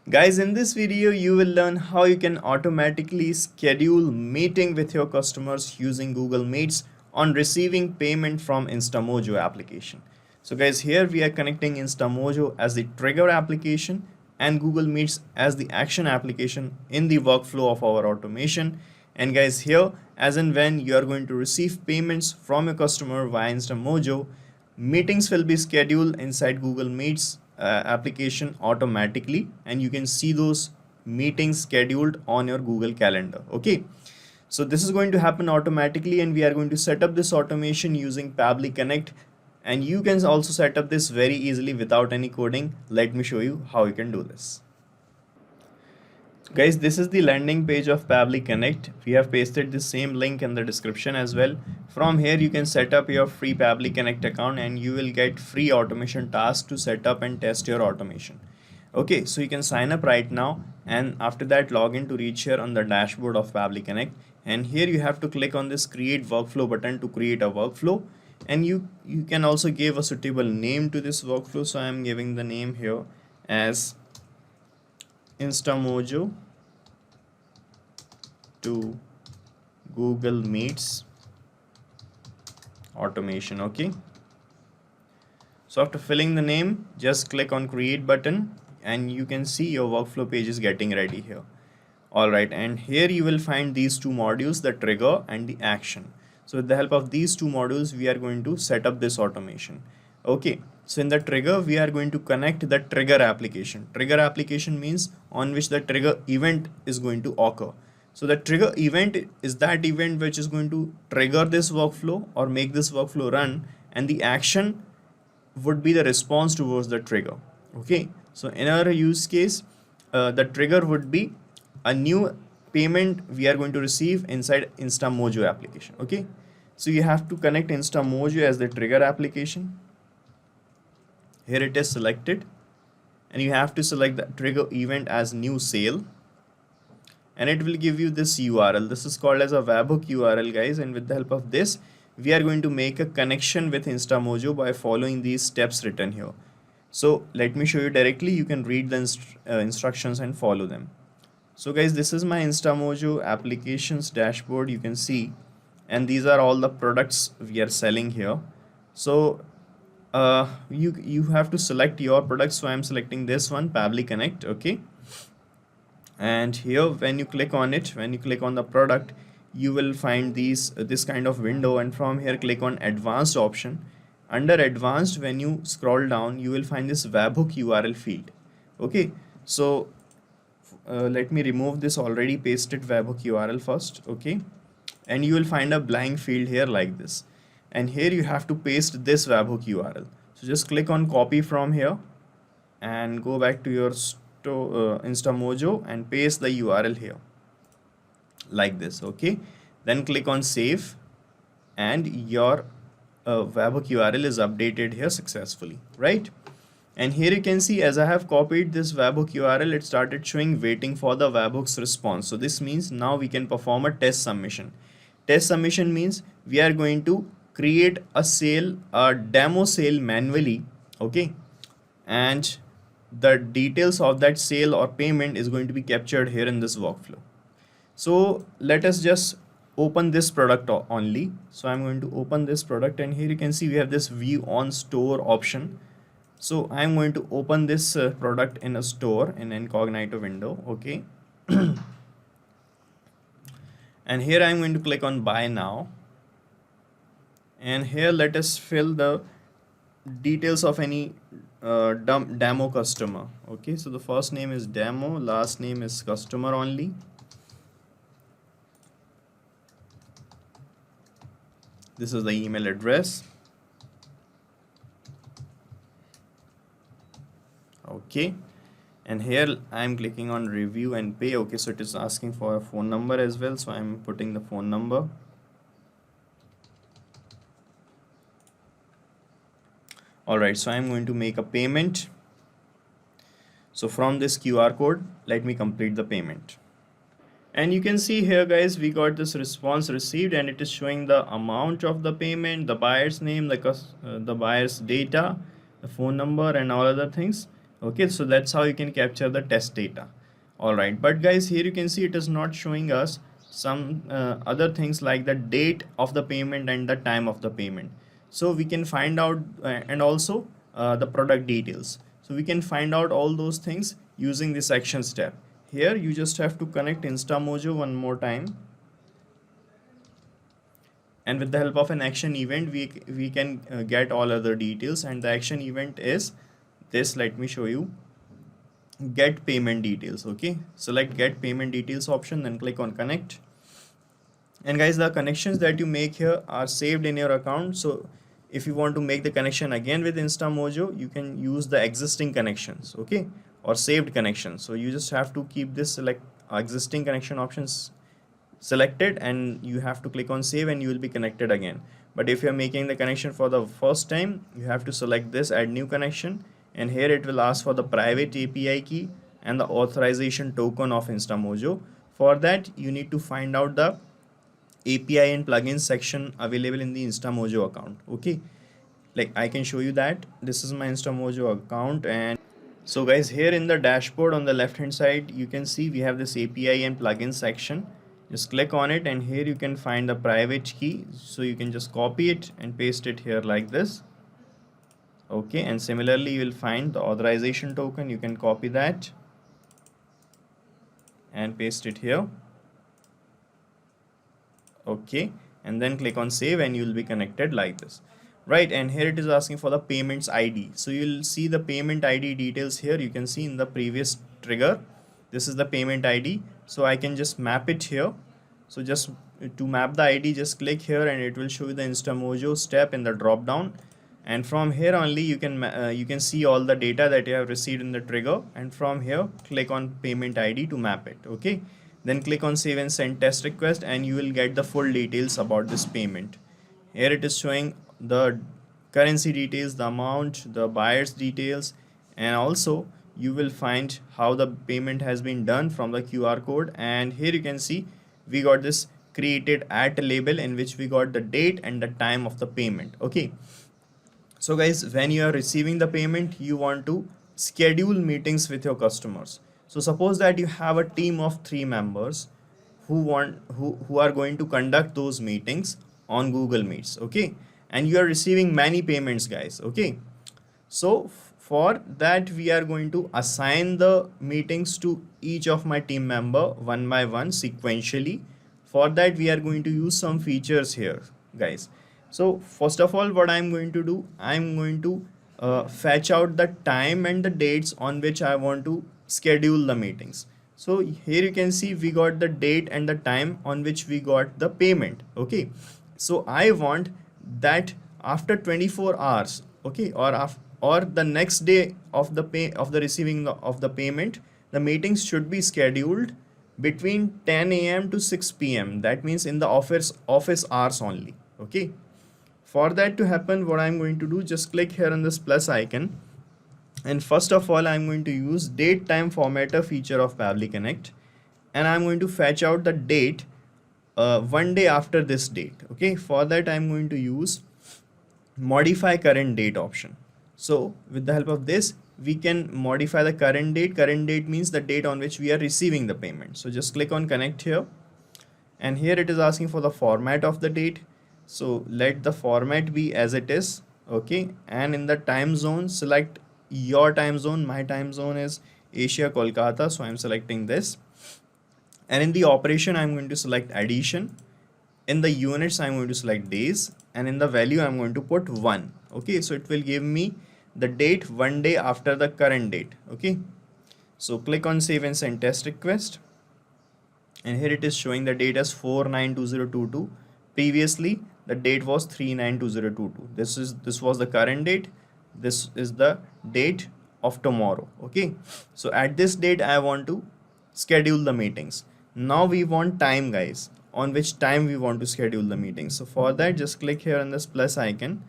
Guys, in this video, you will learn how you can automatically schedule meeting with your customers using Google Meets on receiving payment from Instamojo application. So guys, here we are connecting Instamojo as the trigger application and Google Meets as the action application in the workflow of our automation. And guys, here as and when you are going to receive payments from your customer via Instamojo, meetings will be scheduled inside Google Meets application automatically, and you can see those meetings scheduled on your Google Calendar. Okay, so this is going to happen automatically, and we are going to set up this automation using Pabbly Connect, and you can also set up this very easily without any coding. Let me show you how you can do this. Guys, this is the landing page of Pabbly Connect. We have pasted the same link in the description as well. From here you can set up your free Pabbly Connect account and you will get free automation tasks to set up and test your automation. Okay, so you can sign up right now, and after that log in to reach here on the dashboard of Pabbly Connect, and here you have to click on this create workflow button to create a workflow, and you can also give a suitable name to this workflow. So I am giving the name here as Instamojo to Google Meets automation. Okay, so after filling the name, just click on create button and you can see your workflow page is getting ready here. Alright, and here you will find these two modules, the trigger and the action. So with the help of these two modules, we are going to set up this automation. Okay, so in the trigger, we are going to connect the trigger application. Trigger application means on which the trigger event is going to occur. So the trigger event is that event which is going to trigger this workflow or make this workflow run, and the action would be the response towards the trigger. Okay, so in our use case, the trigger would be a new payment we are going to receive inside Instamojo application. Okay, so you have to connect Instamojo as the trigger application. Here it is selected, and you have to select the trigger event as new sale, and it will give you this URL. This is called as a webhook URL, guys, and with the help of this we are going to make a connection with Instamojo by following these steps written here. So let me show you directly. You can read the instructions and follow them. So guys, this is my Instamojo applications dashboard, you can see, and these are all the products we are selling here. So you have to select your product. So I'm selecting this one, Pabbly Connect. Okay, and here when you click on it, when you click on the product, you will find this kind of window, and from here click on advanced option. Under advanced, when you scroll down, you will find this webhook URL field. Okay, so let me remove this already pasted webhook URL first. Okay, and you will find a blank field here like this, and here you have to paste this webhook URL. So just click on copy from here and go back to your Instamojo and paste the URL here like this. Okay, then click on save, and your webhook URL is updated here successfully, right? And here you can see, as I have copied this webhook URL, it started showing waiting for the webhook's response. So this means now we can perform a test submission. Test submission means we are going to create a sale, a demo sale manually. Okay, and the details of that sale or payment is going to be captured here in this workflow. So let us just open this product only. So I'm going to open this product, and here you can see we have this view on store option. So I'm going to open this product in a store in incognito window. Okay, and here I'm going to click on buy now, and here let us fill the details of any demo customer. Okay, so the first name is demo, last name is customer only. This is the email address. Okay, and here I'm clicking on review and pay. Okay, so it is asking for a phone number as well, so I'm putting the phone number. Alright, so I'm going to make a payment. So from this QR code, let me complete the payment. And you can see here, guys, we got this response received, and it is showing the amount of the payment, the buyer's name, the buyer's data, the phone number, and all other things. Okay, so that's how you can capture the test data. All right, but guys, here you can see it is not showing us some other things like the date of the payment and the time of the payment. So we can find out and also the product details. So we can find out all those things using this action step. Here you just have to connect Instamojo one more time, and with the help of an action event we can get all other details, and the action event is this. Let me show you. Get payment details. Okay, select get payment details option, then click on connect. And guys, the connections that you make here are saved in your account, so if you want to make the connection again with Instamojo, you can use the existing connections, okay, or saved connections. So you just have to keep this select existing connection options selected, and you have to click on save and you will be connected again. But if you're making the connection for the first time, you have to select this add new connection, and here it will ask for the private API key and the authorization token of Instamojo. For that you need to find out the API and plugins section available in the Instamojo account. Okay, like I can show you that this is my Instamojo account. And so guys, here in the dashboard on the left hand side you can see we have this API and plugins section. Just click on it, and here you can find the private key, so you can just copy it and paste it here like this. Okay, and similarly you will find the authorization token. You can copy that and paste it here. Okay, and then click on save and you will be connected like this, right? And here it is asking for the payments ID, so you'll see the payment ID details here. You can see in the previous trigger this is the payment ID, so I can just map it here. So just to map the ID, just click here and it will show you the Instamojo step in the drop down, and from here only you can see all the data that you have received in the trigger, and from here click on payment ID to map it. Okay, then click on save and send test request, and you will get the full details about this payment. Here it is showing the currency details, the amount, the buyer's details, and also you will find how the payment has been done from the QR code. And here you can see we got this created at label in which we got the date and the time of the payment. Okay, so guys, when you are receiving the payment, you want to schedule meetings with your customers. So suppose that you have a team of 3 members who are going to conduct those meetings on Google Meets. Okay, and you are receiving many payments, guys. Okay, so for that we are going to assign the meetings to each of my team member one by one sequentially. For that we are going to use some features here, guys. So first of all, what I'm going to do, I'm going to fetch out the time and the dates on which I want to schedule the meetings. So here you can see we got the date and the time on which we got the payment. Okay, so I want that after 24 hours, okay, or the next day of the receiving of the payment, the meetings should be scheduled between 10 a.m. to 6 p.m. That means in the office hours only. Okay, for that to happen, what I'm going to do, just click here on this plus icon, and first of all I'm going to use date time formatter feature of Pabbly Connect, and I'm going to fetch out the date one day after this date. Okay, for that I'm going to use modify current date option. So with the help of this we can modify the current date. Current date means the date on which we are receiving the payment. So just click on connect here, and here it is asking for the format of the date. So let the format be as it is. Okay, and in the time zone, select your time zone. My time zone is Asia, Kolkata, so I'm selecting this. And in the operation I'm going to select addition. In the units I'm going to select days, and in the value I'm going to put 1. Okay, so it will give me the date one day after the current date. Okay, so click on save and send test request, and here it is showing the date as 492022. Previously the date was 392022. This was the current date. This is the date of tomorrow. Okay, so at this date I want to schedule the meetings. Now we want time, guys, on which time we want to schedule the meeting. So for that, just click here on this plus icon,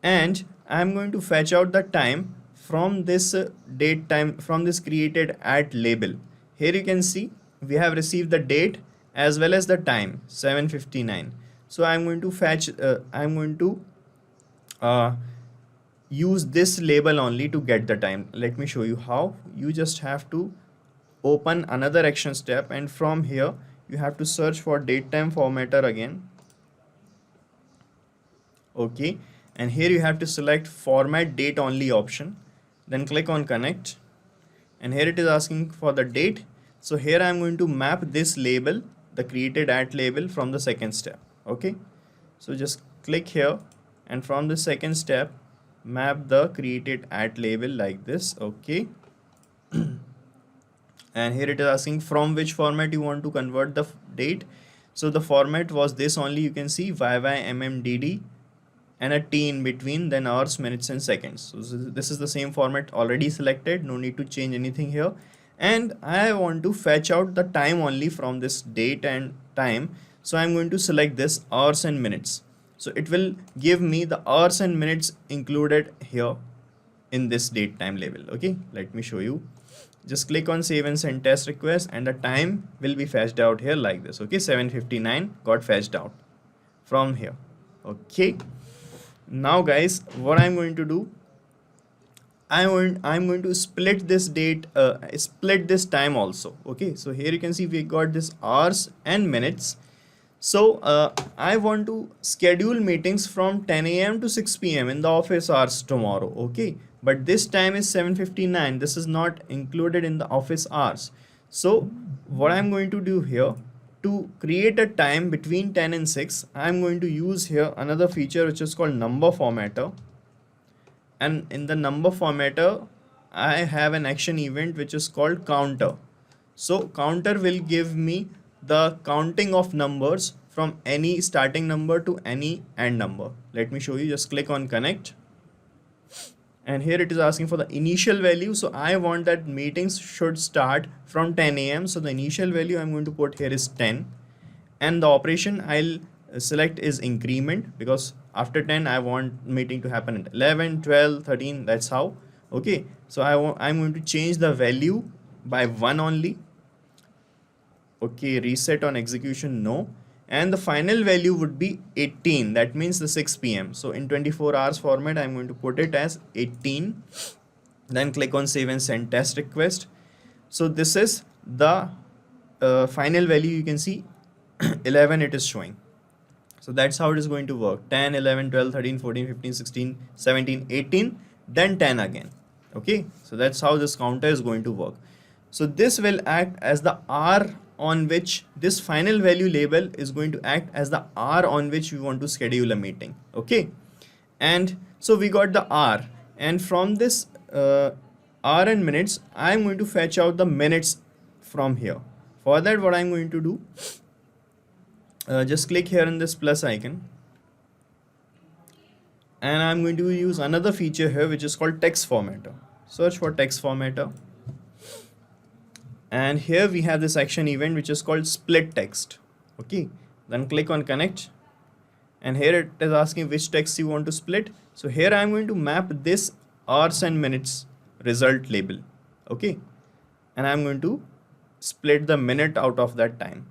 and I'm going to fetch out the time from this date time, from this created at label. Here you can see we have received the date as well as the time, 7:59. So I'm going to fetch use this label only to get the time. Let me show you how. You just have to open another action step, and from here you have to search for date time formatter again. Okay, and here you have to select format date only option, then click on connect, and here it is asking for the date. So here I am going to map this label, the created at label, from the second step. Okay, so just click here, and from the second step map the created at label like this. Okay, and here it is asking from which format you want to convert the date. So the format was this only, you can see YYMMDD and a T in between, then hours, minutes and seconds. So this is the same format already selected, no need to change anything here. And I want to fetch out the time only from this date and time, so I'm going to select this hours and minutes. So it will give me the hours and minutes included here in this date time label. Okay, let me show you. Just click on save and send test request, and the time will be fetched out here like this. Okay, 7:59 got fetched out from here. Okay, now guys, what I'm going to do, I'm going to split this date, split this time also. Okay, so here you can see we got this hours and minutes. So I want to schedule meetings from 10 a.m. to 6 p.m. in the office hours tomorrow. Okay, but this time is 7:59. This is not included in the office hours. So what I'm going to do here, to create a time between 10 and 6, I'm going to use here another feature which is called number formatter. And in the number formatter, I have an action event which is called counter. So counter will give me the counting of numbers from any starting number to any end number. Let me show you. Just click on connect, and here it is asking for the initial value. So I want that meetings should start from 10 a.m. So the initial value I'm going to put here is 10, and the operation I'll select is increment, because after 10 I want meeting to happen at 11, 12, 13. That's how. Okay, so I'm going to change the value by 1 only. Okay, reset on execution, no. And the final value would be 18. That means the 6 p.m. So in 24 hours format, I'm going to put it as 18. Then click on save and send test request. So this is the final value. You can see 11 it is showing. So that's how it is going to work. 10, 11, 12, 13, 14, 15, 16, 17, 18, then 10 again. Okay, so that's how this counter is going to work. So this will act as the hour on which this final value label is going to act as the hour on which we want to schedule a meeting. Okay, and so we got the hour, and from this hour and minutes, I'm going to fetch out the minutes from here. For that, what I'm going to do, just click here in this plus icon, and I'm going to use another feature here which is called text formatter. Search for text formatter, and here we have this action event which is called split text. Okay, then click on connect, and here it is asking which text you want to split. So here I'm going to map this hours and minutes result label. Okay, and I'm going to split the minute out of that time.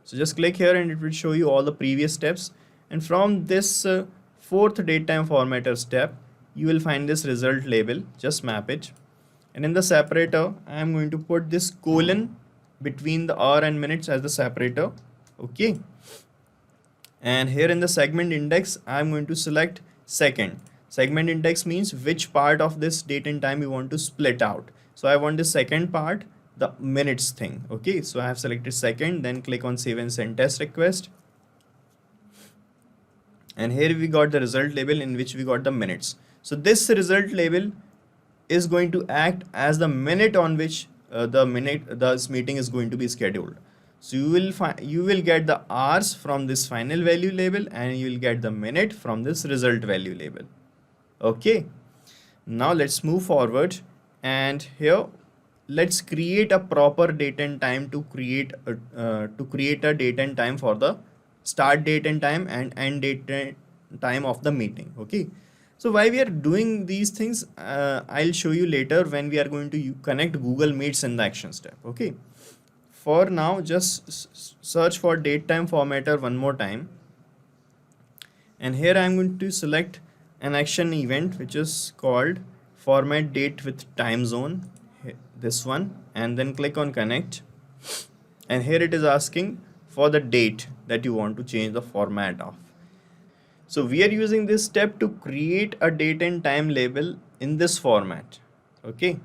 So just click here and it will show you all the previous steps, and from this fourth date time formatter step you will find this result label. Just map it, and in the separator I am going to put this colon between the hour and minutes as the separator. Okay, and here in the segment index I am going to select second. Segment index means which part of this date and time you want to split out. So I want the second part, the minutes thing. Okay, so I have selected second, then click on save and send test request, and here we got the result label in which we got the minutes. So this result label is going to act as the minute on which this meeting is going to be scheduled. So you will get the hours from this final value label, and you will get the minute from this result value label. Okay, now let's move forward, and here let's create a proper date and time to create a date and time for the start date and time and end date and time of the meeting. Okay, so why we are doing these things, I'll show you later when we are going to connect Google Meets in the action step. Okay, for now just search for date time formatter one more time, and here I'm going to select an action event which is called format date with time zone, this one, and then click on connect, and here it is asking for the date that you want to change the format of. So we are using this step to create a date and time label in this format, okay,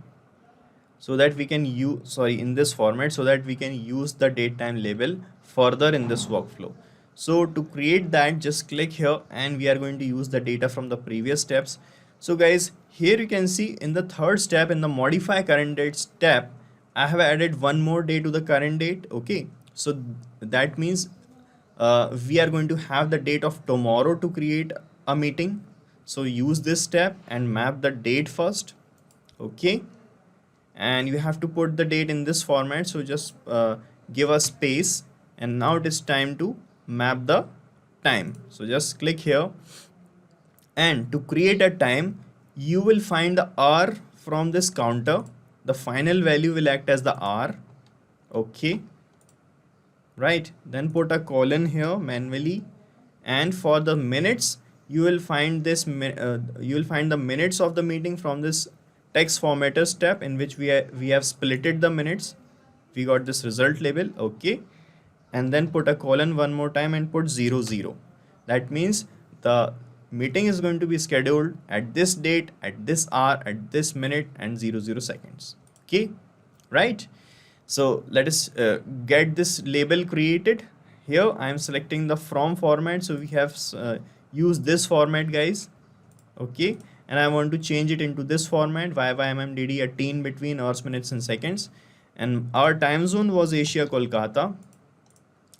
so that we can use, in this format, so that we can use the date time label further in this workflow. So to create that, just click here, and we are going to use the data from the previous steps. So guys, here you can see in the third step, in the modify current date step, I have added one more day to the current date, okay. So that means we are going to have the date of tomorrow to create a meeting. So use this step and map the date first, okay, and you have to put the date in this format. So just give a space, and now it is time to map the time. So just click here, and to create a time, you will find the hour from this counter. The final value will act as the hour, okay, right. Then put a colon here manually, and for the minutes, you will find this you will find the minutes of the meeting from this text formatter step, in which we have splitted the minutes. We got this result label, okay, and then put a colon one more time and put 00. That means the meeting is going to be scheduled at this date, at this hour, at this minute, and 00 seconds, okay, right. So let us get this label created. Here I am selecting the from format, so we have used this format, guys, okay, and I want to change it into this format, YYMMDD, a teen between hours, minutes, and seconds, and our time zone was Asia Kolkata.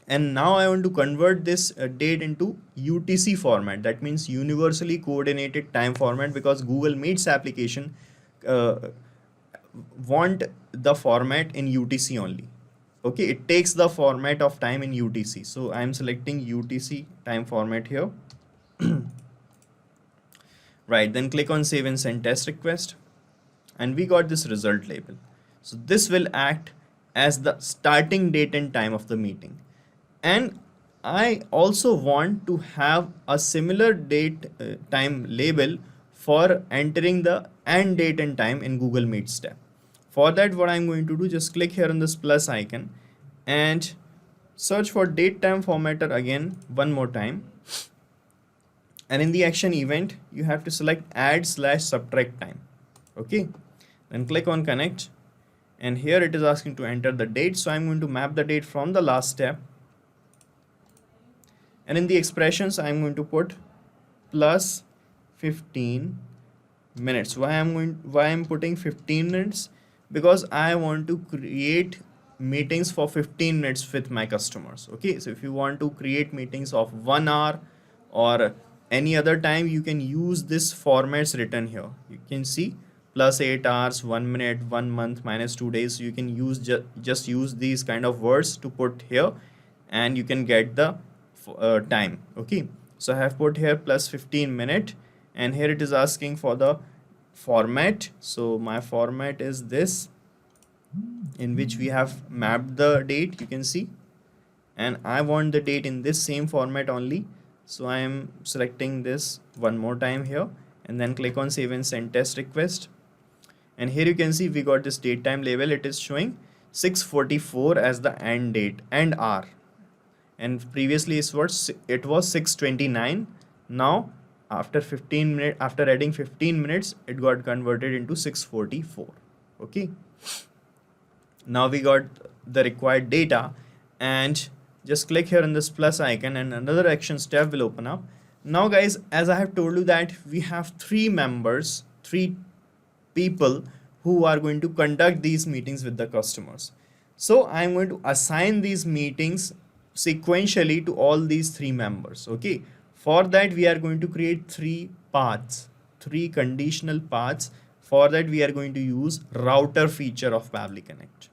And now I want to convert this date into UTC format, that means universally coordinated time format, because Google Meets application want the format in UTC only, okay. It takes the format of time in UTC, so I am selecting UTC time format here. Right, then click on save and send test request, and we got this result label. So this will act as the starting date and time of the meeting, and I also want to have a similar date time label for entering the end date and time in Google Meet step. For that, what I'm going to do, just click here on this plus icon and search for date time formatter again one more time, and in the action event you have to select add/subtract time, okay. Then click on connect, and here it is asking to enter the date, so I'm going to map the date from the last step, and in the expressions I'm going to put plus 15 minutes. Why I'm putting 15 minutes? Because I want to create meetings for 15 minutes with my customers, okay. So if you want to create meetings of 1 hour or any other time, you can use this formats written here. You can see plus 8 hours, 1 minute, 1 month, minus 2 days. So you can use just use these kind of words to put here, and you can get the time, okay. So I have put here plus 15 minute, and here it is asking for the format. So my format is this, in which we have mapped the date, you can see, and I want the date in this same format only. So I am selecting this one more time here, and then click on save and send test request, and here you can see we got this date time label. It is showing 6:44 as the end date and hour, and previously it was 6:29. Now after 15 minutes, after adding 15 minutes, it got converted into 6:44, okay. Now we got the required data, and just click here on this plus icon, and another action step will open up. Now guys, as I have told you that we have three people who are going to conduct these meetings with the customers. So I'm going to assign these meetings sequentially to all these three members, okay. For that, we are going to create three conditional paths. For that, we are going to use router feature of Pabbly Connect.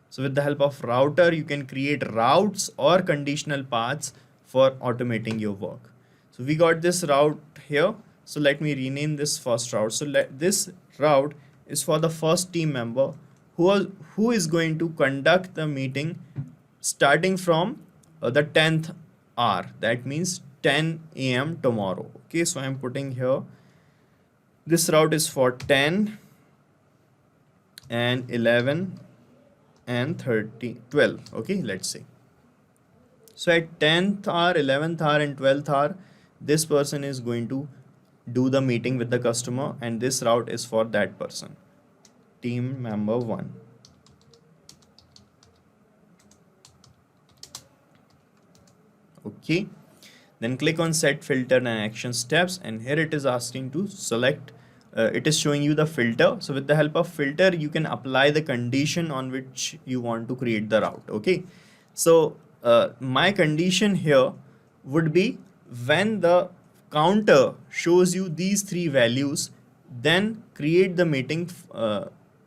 So with the help of router, you can create routes or conditional paths for automating your work. So we got this route here. So let me rename this first route. So this route is for the first team member who is going to conduct the meeting starting from the 10th hour. That means 10 a.m. tomorrow. Okay, so I'm putting here This route is for 10 and 11 and 12. Okay, let's say. So at 10th hour, 11th hour and 12th hour, this person is going to do the meeting with the customer, and this route is for that person, team member 1. Okay, then click on set filter and action steps, and here it is asking to select, it is showing you the filter. So with the help of filter, you can apply the condition on which you want to create the route. Okay, so my condition here would be when the counter shows you these 3 values, then create the meeting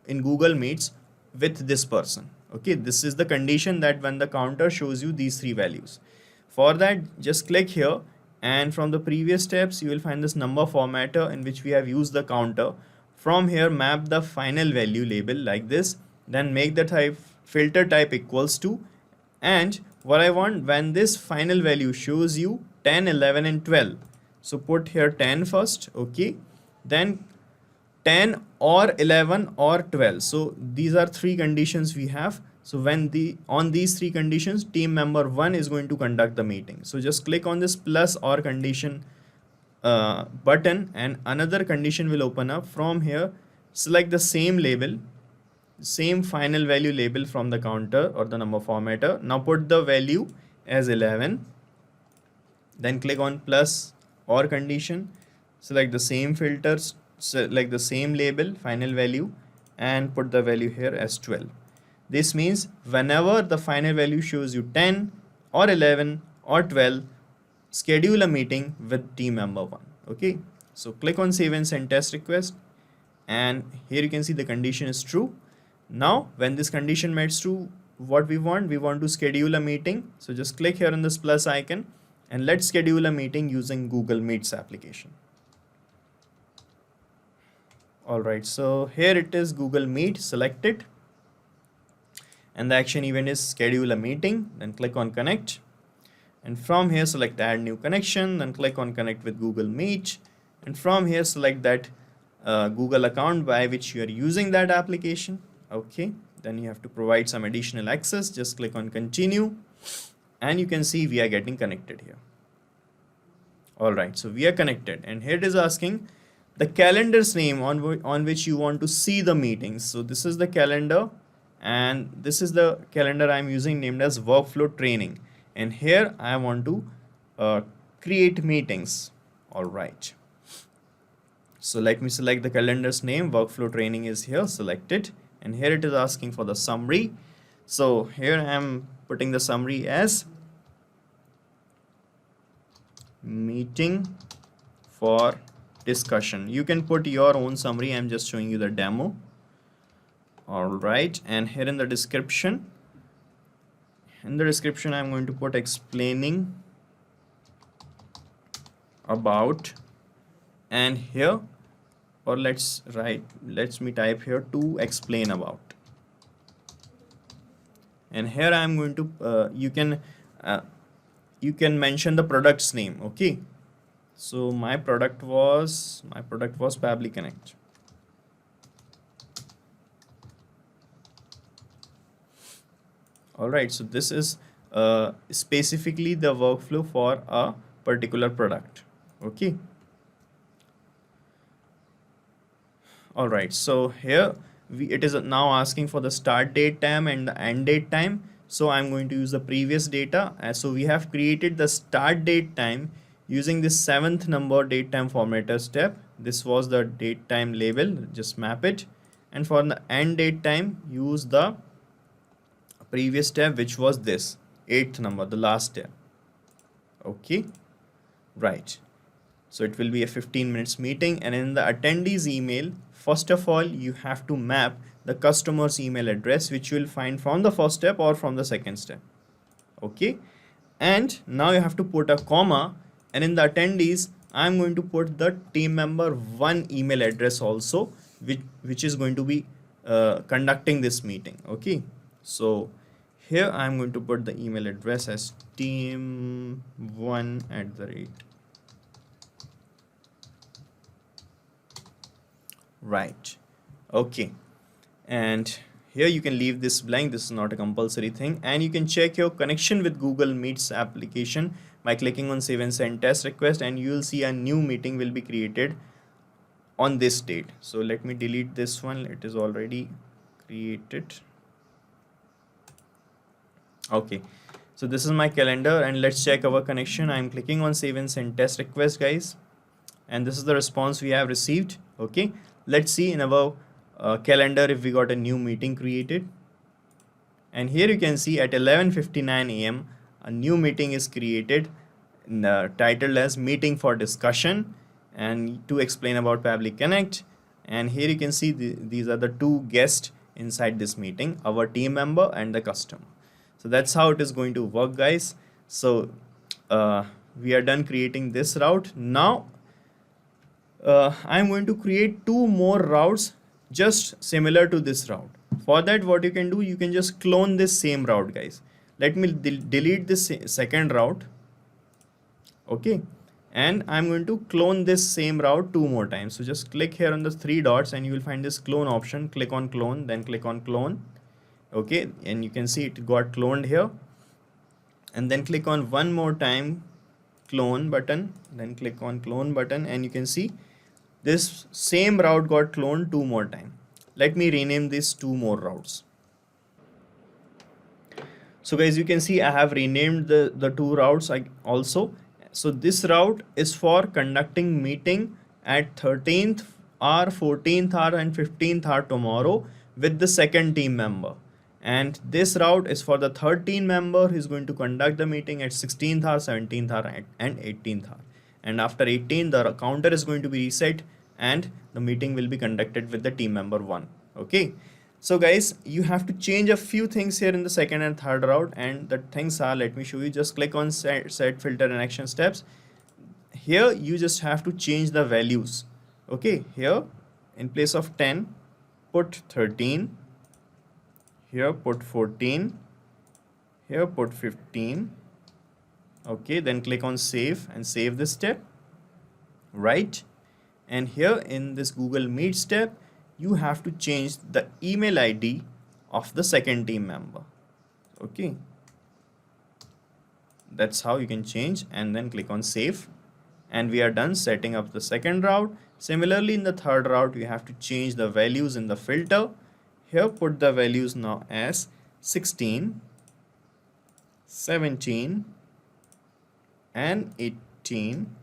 in Google Meets with this person. Okay, this is the condition, that when the counter shows you these 3 values. For that, just click here, and from the previous steps, you will find this number formatter in which we have used the counter. From here, map the final value label like this, then make the type filter type equals to, and what I want, when this final value shows you 10, 11 and 12, so put here 10 first. Okay, then 10 or 11 or 12. So these are 3 conditions we have. So when on these 3 conditions, team member 1 is going to conduct the meeting. So just click on this plus or condition button, and another condition will open up. From here, select the same label, same final value label from the counter or the number formatter. Now put the value as 11. Then click on plus or condition, select the same filters, select the same label, final value, and put the value here as 12. This means whenever the final value shows you 10 or 11 or 12, schedule a meeting with team member 1. Okay, so click on save and send test request, and here you can see the condition is true. Now when this condition matches true, what we want to schedule a meeting. So just click here on this plus icon, and let's schedule a meeting using Google Meets application. Alright, so here it is, Google Meet, select it, and the action event is schedule a meeting. Then click on connect, and from here select add new connection, then click on connect with Google Meet, and from here select that Google account by which you are using that application. Okay, then you have to provide some additional access. Just click on continue, and you can see we are getting connected here. Alright, so we are connected, and here it is asking the calendar's name on which you want to see the meetings. So this is the calendar, and this is the calendar I'm using named as workflow training, and here I want to create meetings. Alright, so let me select the calendar's name, workflow training is here, select it, and here it is asking for the summary. So here I am putting the summary as meeting for discussion. You can put your own summary, I'm just showing you the demo. Alright, and here in the description, I'm going to put explaining about, and here, or let's me type here to explain about, and here I'm going to you can mention the product's name. Okay, so my product was Pabbly Connect. Alright, so this is specifically the workflow for a particular product. Okay, alright, so here it is now asking for the start date time and the end date time. So I'm going to use the previous data. So we have created the start date time using this 7th number date time formatter step. This was the date time label, just map it, and for the end date time use the previous step, which was this 8th number, the last step. Okay, right, so it will be a 15 minutes meeting, and in the attendees email, first of all you have to map the customer's email address, which you will find from the first step or from the second step. Okay, and now you have to put a comma, and in the attendees I'm going to put the team member 1 email address also, which is going to be conducting this meeting. Okay, so here I'm going to put the email address as team1 @ right? Okay, and here you can leave this blank. This is not a compulsory thing, and you can check your connection with Google Meets application by clicking on save and send test request, and you will see a new meeting will be created on this date. So let me delete this one, it is already created. Okay, so this is my calendar, and let's check our connection. I'm clicking on save and send test request, guys, and this is the response we have received. Okay, let's see in our calendar if we got a new meeting created, and here you can see at 11:59 a.m. a new meeting is created, titled as meeting for discussion and to explain about Pabbly Connect. And here you can see these are the two guests inside this meeting, our team member and the customer. So that's how it is going to work, guys. So we are done creating this route. Now I'm going to create two more routes just similar to this route. For that, what you can do, you can just clone this same route, guys. Let me delete this second route. Okay, and I'm going to clone this same route two more times. So just click here on the three dots and you will find this clone option. Click on clone, then click on clone. Okay, and you can see it got cloned here, and then click on one more time clone button, then click on clone button, and you can see this same route got cloned two more times. Let me rename these two more routes. So guys, you can see I have renamed the two routes also. So this route is for conducting meeting at 13th hour, 14th hour and 15th hour tomorrow with the second team member. And this route is for the third team member who is going to conduct the meeting at 16th hour, 17th hour and 18th hour. And after 18th, the counter is going to be reset and the meeting will be conducted with the team member 1. Okay. So guys, you have to change a few things here in the second and third route, and the things are, let me show you. Just click on set filter and action steps. Here you just have to change the values. Okay, here in place of 10 put 13, here put 14, here put 15. Okay, then click on save and save this step, right? And here in this Google Meet step, you have to change the email ID of the second team member. Okay, that's how you can change, and then click on save, and we are done setting up the second route. Similarly, in the third route, you have to change the values in the filter. Here put the values now as 16, 17 and 18.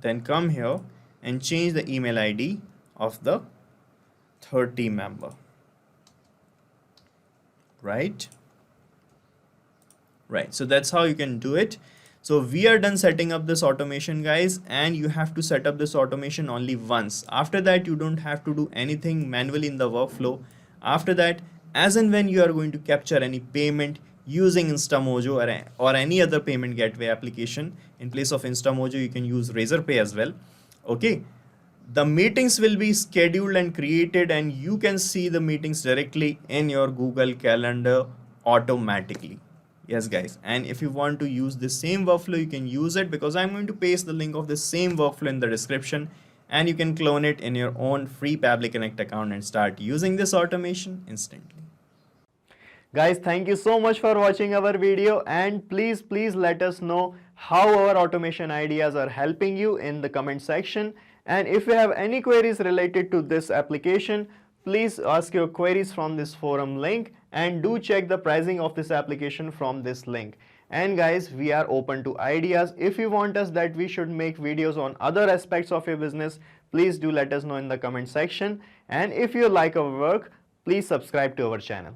Then come here and change the email ID of the third team member, right? So that's how you can do it. So we are done setting up this automation, guys, and you have to set up this automation only once. After that, you don't have to do anything manually in the workflow. After that, as and when you are going to capture any payment using Instamojo or any other payment gateway application, in place of Instamojo you can use Razorpay as well. Okay, the meetings will be scheduled and created, and you can see the meetings directly in your Google Calendar automatically. Yes guys, and if you want to use the same workflow, you can use it, because I'm going to paste the link of the same workflow in the description, and you can clone it in your own free Pabbly Connect account and start using this automation instantly. Guys, thank you so much for watching our video, and please let us know how our automation ideas are helping you in the comment section. And if you have any queries related to this application, please ask your queries from this forum link, and do check the pricing of this application from this link. And guys, we are open to ideas. If you want us that we should make videos on other aspects of your business, please do let us know in the comment section. And if you like our work, please subscribe to our channel.